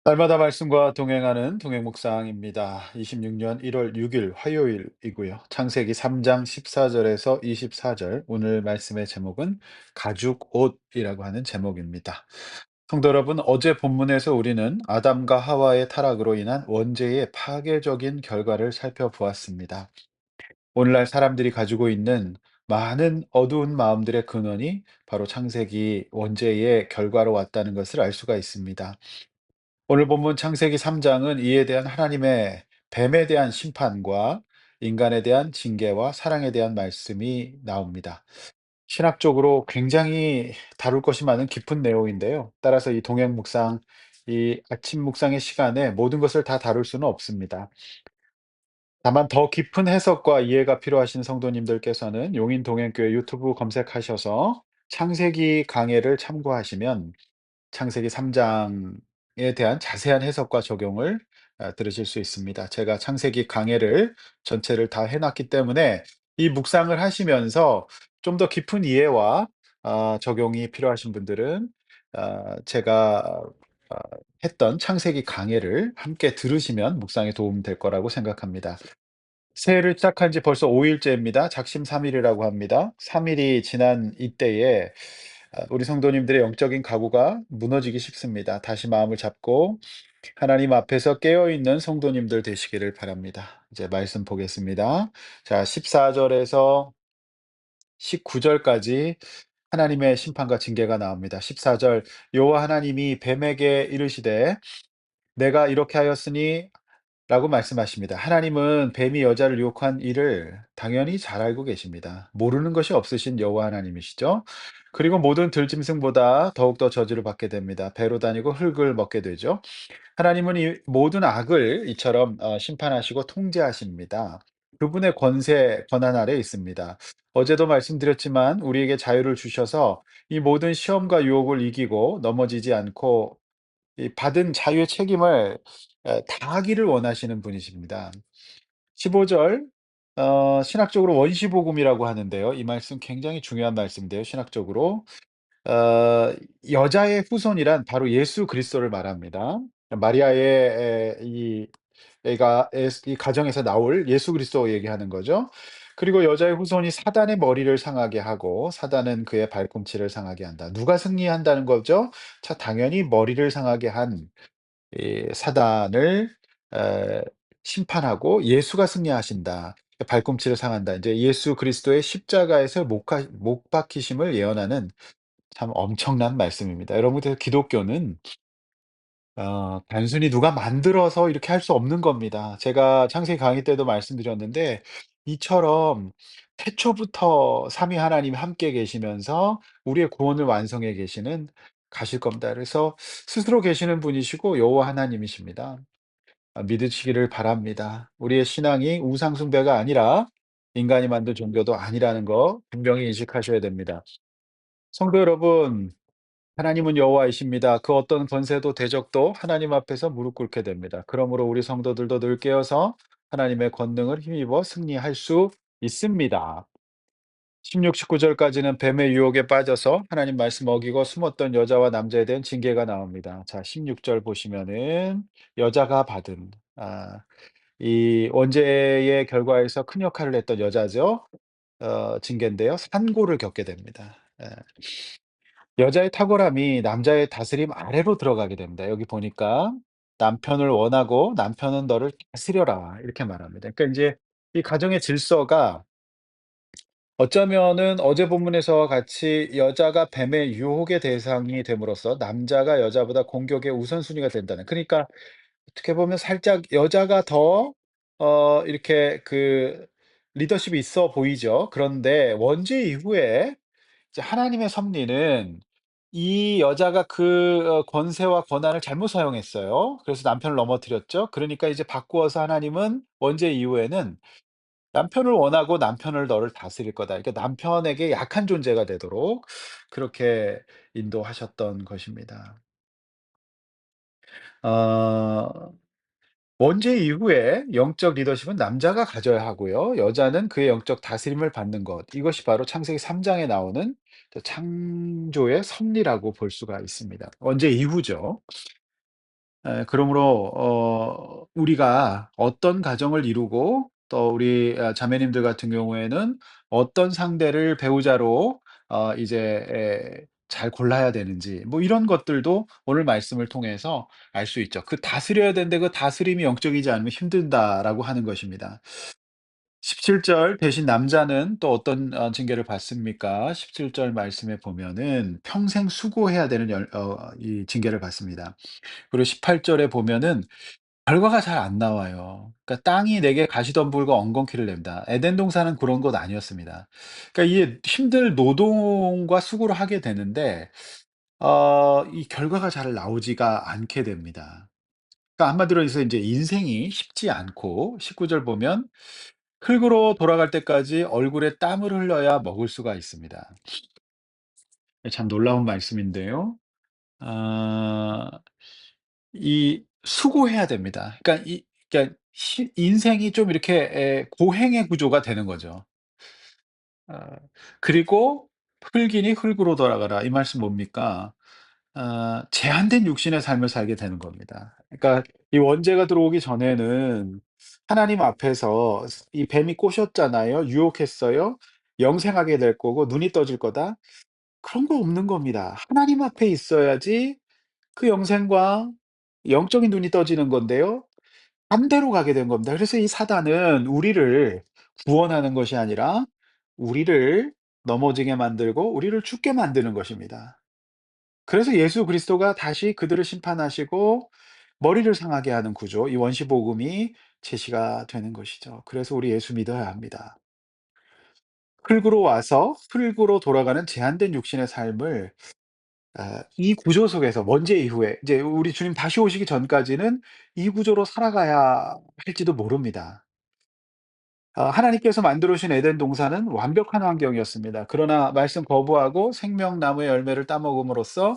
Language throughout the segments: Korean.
날마다 말씀과 동행하는 동행 묵상입니다. 26년 1월 6일 화요일이고요. 창세기 3장 14절에서 24절. 오늘 말씀의 제목은 가죽 옷이라고 하는 제목입니다. 성도 여러분, 어제 본문에서 우리는 아담과 하와의 타락으로 인한 원죄의 파괴적인 결과를 살펴보았습니다. 오늘날 사람들이 가지고 있는 많은 어두운 마음들의 근원이 바로 창세기 원죄의 결과로 왔다는 것을 알 수가 있습니다. 오늘 본문 창세기 3장은 이에 대한 하나님의 뱀에 대한 심판과 인간에 대한 징계와 사랑에 대한 말씀이 나옵니다. 신학적으로 굉장히 다룰 것이 많은 깊은 내용인데요. 따라서 이 동행 묵상, 이 아침 묵상의 시간에 모든 것을 다 다룰 수는 없습니다. 다만 더 깊은 해석과 이해가 필요하신 성도님들께서는 용인 동행교회 유튜브 검색하셔서 창세기 강해를 참고하시면 창세기 3 장에 대한 자세한 해석과 적용을 들으실 수 있습니다. 제가 창세기 강해를 전체를 다 해 놨기 때문에 이 묵상을 하시면서 좀 더 깊은 이해와 적용이 필요하신 분들은 제가 아 했던 창세기 강해를 함께 들으시면 묵상에 도움 될 거라고 생각합니다. 새해를 시작한 지 벌써 5 일째입니다. 작심 3 일이라고 합니다. 3 일이 지난 이때에 우리 성도님들의 영적인 가구가 무너지기 쉽습니다. 다시 마음을 잡고 하나님 앞에서 깨어 있는 성도님들 되시기를 바랍니다. 이제 말씀 보겠습니다. 자, 14 절에서 19 절까지 하나님의 심판과 징계가 나옵니다. 14 절, 여호와 하나님이 뱀에게 이르시되 내가 이렇게 하였으니 라고 말씀하십니다. 하나님은 뱀이 여자를 유혹한 일을 당연히 잘 알고 계십니다. 모르는 것이 없으신 여호와 하나님이시죠. 그리고 모든 들짐승보다 더욱더 저주를 받게 됩니다. 배로 다니고 흙을 먹게 되죠. 하나님은 이 모든 악을 이처럼 심판하시고 통제하십니다. 그분의 권세, 권한 아래 있습니다. 어제도 말씀드렸지만 우리에게 자유를 주셔서 이 모든 시험과 유혹을 이기고 넘어지지 않고 이 받은 자유의 책임을 다하기를 원하시는 분이십니다. 15 절, 신학적으로 원시복음이라고 하는데요. 이 말씀 굉장히 중요한 말씀인데요, 신학적으로. 어 여자의 후손이란 바로 예수 그리스도를 말합니다. 마리아의 이 애가 이 가정에서 나올 예수 그리스도 얘기하는 거죠. 그리고 여자의 후손이 사단의 머리를 상하게 하고 사단은 그의 발꿈치를 상하게 한다. 누가 승리한다는 거죠? 자, 당연히 머리를 상하게 한 이 사단을 에 심판하고 예수가 승리하신다. 발꿈치를 상한다. 이제 예수 그리스도의 십자가에서 못 박히심을 예언하는 참 엄청난 말씀입니다. 여러분, 그래서 기독교는 단순히 누가 만들어서 이렇게 할 수 없는 겁니다. 제가 창세기 강의 때도 말씀드렸는데 이처럼 태초부터 삼위 하나님이 함께 계시면서 우리의 구원을 완성해 계시는 가실 겁니다. 그래서 스스로 계시는 분이시고 여호와 하나님이십니다. 믿으시기를 바랍니다. 우리의 신앙이 우상 숭배가 아니라 인간이 만든 종교도 아니라는 거 분명히 인식하셔야 됩니다. 성도 여러분, 하나님은 여호와이십니다. 그 어떤 권세도 대적도 하나님 앞에서 무릎 꿇게 됩니다. 그러므로 우리 성도들도 늘 깨어서 하나님의 권능을 힘입어 승리할 수 있습니다. 16, 19 절까지는 뱀의 유혹에 빠져서 하나님 말씀 어기고 숨었던 여자와 남자에 대한 징계가 나옵니다. 자, 16절 보시면은 여자가 받은 이 원죄의 결과에서 큰 역할을 했던 여자죠. 징계인데요. 산고를 겪게 됩니다. 여자의 탁월함이 남자의 다스림 아래로 들어가게 됩니다. 여기 보니까 "남편을 원하고 남편은 너를 다스려라." 이렇게 말합니다. 그러니까 인제 이 가정의 질서가 어쩌면은 어제 본문에서와 같이 여자가 뱀의 유혹의 대상이 됨으로써 남자가 여자보다 공격의 우선순위가 된다는, 그러니까 어떻게 보면 살짝 여자가 더 이렇게 그 리더십이 있어 보이죠. 그런데 원죄 이후에 이제 하나님의 섭리는 이 여자가 그 권세와 권한을 잘못 사용했어요. 그래서 남편을 넘어뜨렸죠. 그러니까 이제 바꾸어서 하나님은 원죄 이후에는 남편을 원하고 남편을 너를 다스릴 거다. 그러니까 남편에게 약한 존재가 되도록 그렇게 인도하셨던 것입니다. 어 원죄 이후에 영적 리더십은 남자가 가져야 하고요. 여자는 그의 영적 다스림을 받는 것. 이것이 바로 창세기 3 장에 나오는 창조의 섭리라고 볼 수가 있습니다. 원죄 이후죠. 그러므로 우리가 어떤 가정을 이루고 또 우리 자매님들 같은 경우에는 어떤 상대를 배우자로 이제 잘 골라야 되는지 뭐 이런 것들도 오늘 말씀을 통해서 알 수 있죠. 그 다스려야 되는데 그 다스림이 영적이지 않으면 힘든다라고 하는 것입니다. 17절 대신 남자는 또 어떤 징계를 받습니까? 17절 말씀에 보면은 평생 수고해야 되는 이 징계를 받습니다. 그리고 18절에 보면은 결과가 잘 안 나와요. 그러니까 땅이 내게 가시덤불과 엉겅퀴를 낸다. 에덴 동산은 그런 곳 아니었습니다. 그러니까 이게 힘든 노동과 수고를 하게 되는데 이 결과가 잘 나오지가 않게 됩니다. 그러니까 한마디로 해서 인제 인생이 쉽지 않고 19절 보면 "흙으로 돌아갈 때까지 얼굴에 땀을 흘려야 먹을 수가 있습니다." 참 놀라운 말씀인데요. 아 이 수고해야 됩니다. 그러니까 인생이 좀 이렇게 고행의 구조가 되는 거죠. 아 그리고 "흙이니 흙으로 돌아가라." 이 말씀 뭡니까? 제한된 육신의 삶을 살게 되는 겁니다. 그러니까 이 원죄가 들어오기 전에는 하나님 앞에서 이 뱀이 꼬셨잖아요. 유혹했어요. 영생하게 될 거고 눈이 떠질 거다. 그런 거 없는 겁니다. 하나님 앞에 있어야지 그 영생과 영적인 눈이 떠지는 건데요. 반대로 가게 된 겁니다. 그래서 이 사단은 우리를 구원하는 것이 아니라 우리를 넘어지게 만들고 우리를 죽게 만드는 것입니다. 그래서 예수 그리스도가 다시 그들을 심판하시고 머리를 상하게 하는 구조, 이 원시 복음이 제시가 되는 것이죠. 그래서 우리 예수 믿어야 합니다. 흙으로 와서 흙으로 돌아가는 제한된 육신의 삶을 이 구조 속에서 원죄 이후에 이제 우리 주님 다시 오시기 전까지는 이 구조로 살아가야 할지도 모릅니다. 하나님께서 만들어 주신 에덴 동산은 완벽한 환경이었습니다. 그러나 말씀 거부하고 생명나무의 열매를 따먹음으로써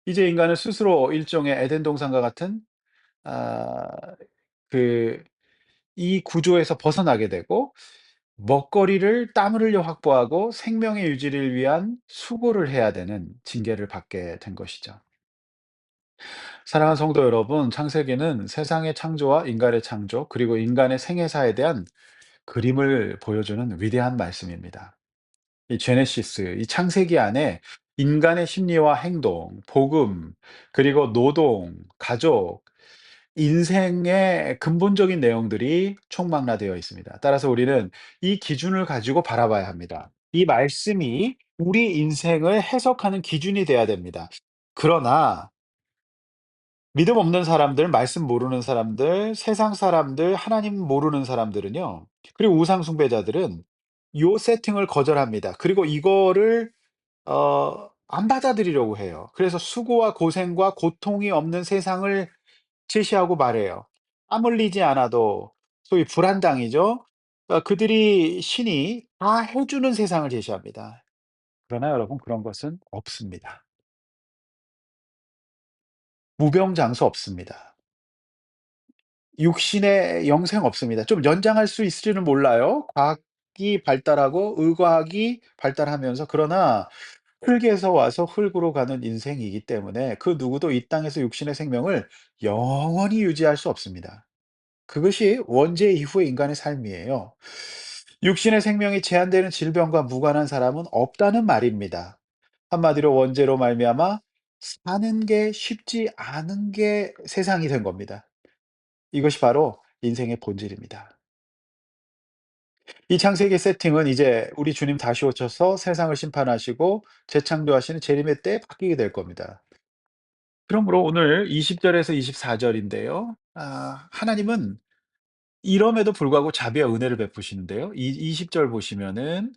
이제 인간은 스스로 일종의 에덴 동산과 같은 아 그 이 구조에서 벗어나게 되고 먹거리를 땀을 흘려 확보하고 생명의 유지를 위한 수고를 해야 되는 징계를 받게 된 것이죠. 사랑하는 성도 여러분, 창세기는 세상의 창조와 인간의 창조, 그리고 인간의 생애사에 대한 그림을 보여주는 위대한 말씀입니다. 이 제네시스, 이 창세기 안에 인간의 심리와 행동, 복음, 그리고 노동, 가족, 인생의 근본적인 내용들이 총망라되어 있습니다. 따라서 우리는 이 기준을 가지고 바라봐야 합니다. 이 말씀이 우리 인생을 해석하는 기준이 돼야 됩니다. 그러나 믿음 없는 사람들, 말씀 모르는 사람들, 세상 사람들, 하나님 모르는 사람들은요. 그리고 우상 숭배자들은 요 세팅을 거절합니다. 그리고 이거를 안 받아들이려고 해요. 그래서 수고와 고생과 고통이 없는 세상을 제시하고 말해요. 땀 흘리지 않아도 소위 불안당이죠. 그들이 신이 다 해 주는 세상을 제시합니다. 그러나 여러분 그런 것은 없습니다. 무병장수 없습니다. 육신의 영생 없습니다. 좀 연장할 수 있을지는 몰라요. 과학이 발달하고 의과학이 발달하면서 그러나 흙에서 와서 흙으로 가는 인생이기 때문에 그 누구도 이 땅에서 육신의 생명을 영원히 유지할 수 없습니다. 그것이 원죄 이후의 인간의 삶이에요. 육신의 생명이 제한되는 질병과 무관한 사람은 없다는 말입니다. 한마디로 원죄로 말미암아 사는 게 쉽지 않은 게 세상이 된 겁니다. 이것이 바로 인생의 본질입니다. 이 창세기 세팅은 이제 우리 주님 다시 오셔서 세상을 심판하시고 재창조하시는 재림의 때에 바뀌게 될 겁니다. 그러므로 오늘 20 절에서 24 절인데요. 하나님은 이럼에도 불구하고 자비와 은혜를 베푸시는데요. 이 20절 보시면은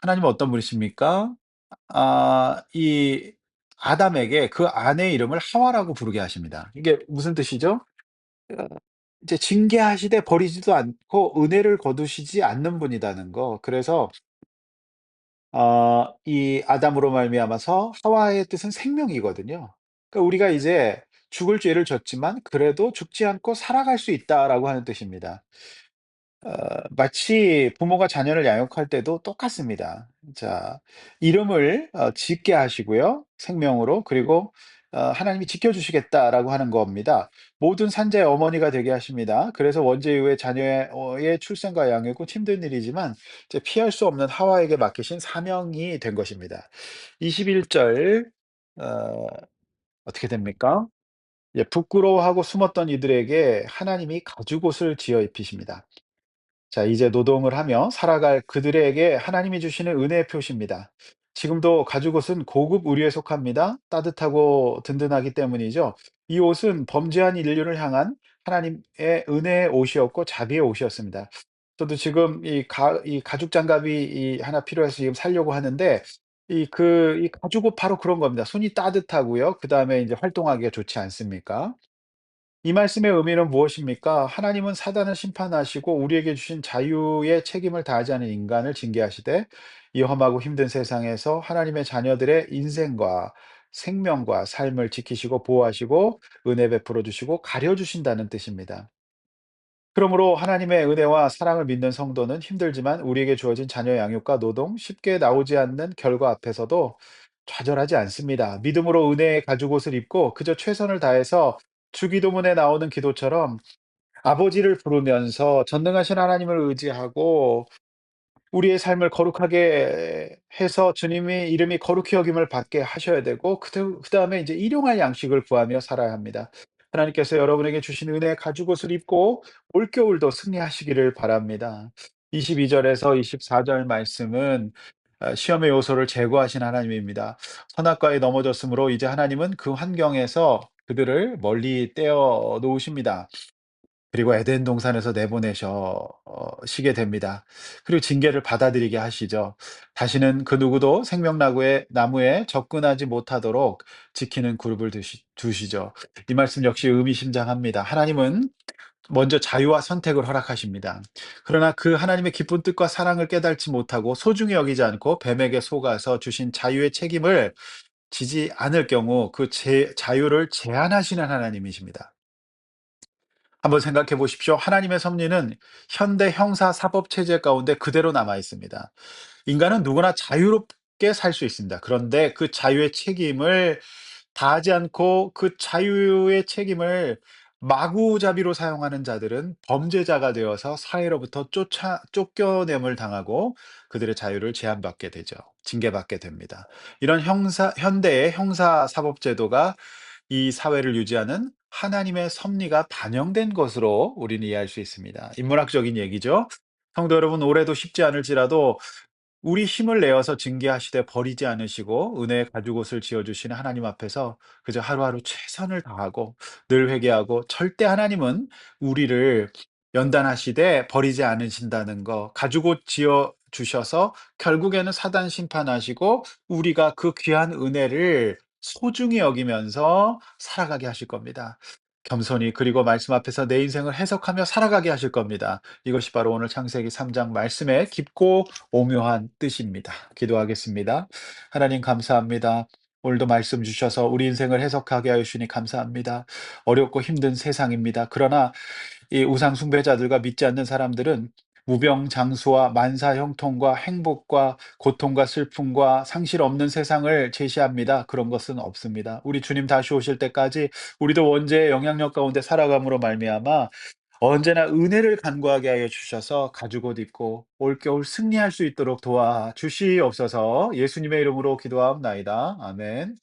하나님은 어떤 분이십니까? 이 아담에게 그 아내의 이름을 하와라고 부르게 하십니다. 이게 무슨 뜻이죠? 어 이제 징계하시되 버리지도 않고 은혜를 거두시지 않는 분이라는 거. 그래서 이 아담으로 말미암아서 하와의 뜻은 생명이거든요. 그러니까 우리가 이제 죽을 죄를 졌지만 그래도 죽지 않고 살아갈 수 있다라고 하는 뜻입니다. 마치 부모가 자녀를 양육할 때도 똑같습니다. 자, 이름을 짓게 하시고요, 생명으로. 그리고 하나님이 지켜주시겠다라고 하는 겁니다. 모든 산자의 어머니가 되게 하십니다. 그래서 원죄 이후에 자녀의 출생과 양육은 힘든 일이지만 이제 피할 수 없는 하와에게 맡기신 사명이 된 것입니다. 21절 어 어떻게 됩니까? 예, 부끄러워하고 숨었던 이들에게 하나님이 가죽옷을 지어 입히십니다. 자, 이제 노동을 하며 살아갈 그들에게 하나님이 주시는 은혜의 표시입니다. 지금도 가죽옷은 고급 의류에 속합니다. 따뜻하고 든든하기 때문이죠. 이 옷은 범죄한 인류를 향한 하나님의 은혜의 옷이었고 자비의 옷이었습니다. 저도 지금 이 가죽 장갑이 하나 필요해서 지금 사려고 하는데 이 가죽옷 바로 그런 겁니다. 손이 따뜻하고요. 그다음에 이제 활동하기가 좋지 않습니까? 이 말씀의 의미는 무엇입니까? 하나님은 사단을 심판하시고 우리에게 주신 자유의 책임을 다하지 않은 인간을 징계하시되 이 험하고 힘든 세상에서 하나님의 자녀들의 인생과 생명과 삶을 지키시고 보호하시고 은혜 베풀어 주시고 가려 주신다는 뜻입니다. 그러므로 하나님의 은혜와 사랑을 믿는 성도는 힘들지만 우리에게 주어진 자녀 양육과 노동, 쉽게 나오지 않는 결과 앞에서도 좌절하지 않습니다. 믿음으로 은혜의 가죽옷을 입고 그저 최선을 다해서 주기도문에 나오는 기도처럼 아버지를 부르면서 전능하신 하나님을 의지하고 우리의 삶을 거룩하게 해서 주님의 이름이 거룩히 여김을 받게 하셔야 되고 그다음에 이제 일용할 양식을 구하며 살아야 합니다. 하나님께서 여러분에게 주신 은혜의 가죽옷을 입고 올겨울도 승리하시기를 바랍니다. 22 절에서 24절 말씀은 시험의 요소를 제거하신 하나님입니다. 선악과에 넘어졌으므로 이제 하나님은 그 환경에서 그들을 멀리 떼어 놓으십니다. 그리고 에덴 동산에서 내보내셔 시게 됩니다. 그리고 징계를 받아들이게 하시죠. 다시는 그 누구도 생명나무에 나무에 접근하지 못하도록 지키는 그룹을 두시죠. 이 말씀 역시 의미심장합니다. 하나님은 먼저 자유와 선택을 허락하십니다. 그러나 그 하나님의 기쁜 뜻과 사랑을 깨닫지 못하고 소중히 여기지 않고 뱀에게 속아서 주신 자유의 책임을 지지 않을 경우 그 자유를 제한하시는 하나님이십니다. 한번 생각해 보십시오. 하나님의 섭리는 현대 형사 사법 체제 가운데 그대로 남아 있습니다. 인간은 누구나 자유롭게 살 수 있습니다. 그런데 그 자유의 책임을 다하지 않고 그 자유의 책임을 마구잡이로 사용하는 자들은 범죄자가 되어서 사회로부터 쫓겨냄을 당하고 그들의 자유를 제한받게 되죠. 징계받게 됩니다. 이런 현대의 형사 사법 제도가 이 사회를 유지하는 하나님의 섭리가 반영된 것으로 우리는 이해할 수 있습니다. 인문학적인 얘기죠. 성도 여러분, 올해도 쉽지 않을지라도 우리 힘을 내어서 징계하시되 버리지 않으시고 은혜의 가죽옷을 지어 주시는 하나님 앞에서 그저 하루하루 최선을 다하고 늘 회개하고 절대 하나님은 우리를 연단하시되 버리지 않으신다는 거, 가죽옷 지어 주셔서 결국에는 사단 심판하시고 우리가 그 귀한 은혜를 소중히 여기면서 살아가게 하실 겁니다. 겸손히 그리고 말씀 앞에서 내 인생을 해석하며 살아가게 하실 겁니다. 이것이 바로 오늘 창세기 3장 말씀의 깊고 오묘한 뜻입니다. 기도하겠습니다. 하나님 감사합니다. 오늘도 말씀 주셔서 우리 인생을 해석하게 하여 주시니 감사합니다. 어렵고 힘든 세상입니다. 그러나 이 우상 숭배자들과 믿지 않는 사람들은 무병장수와 만사 형통과 행복과 고통과 슬픔과 상실 없는 세상을 제시합니다. 그런 것은 없습니다. 우리 주님 다시 오실 때까지 우리도 원죄의 영향력 가운데 살아감으로 말미암아 언제나 은혜를 간구하게 하여 주셔서 가죽옷 입고 올겨울 승리할 수 있도록 도와 주시옵소서. 예수님의 이름으로 기도하옵나이다. 아멘.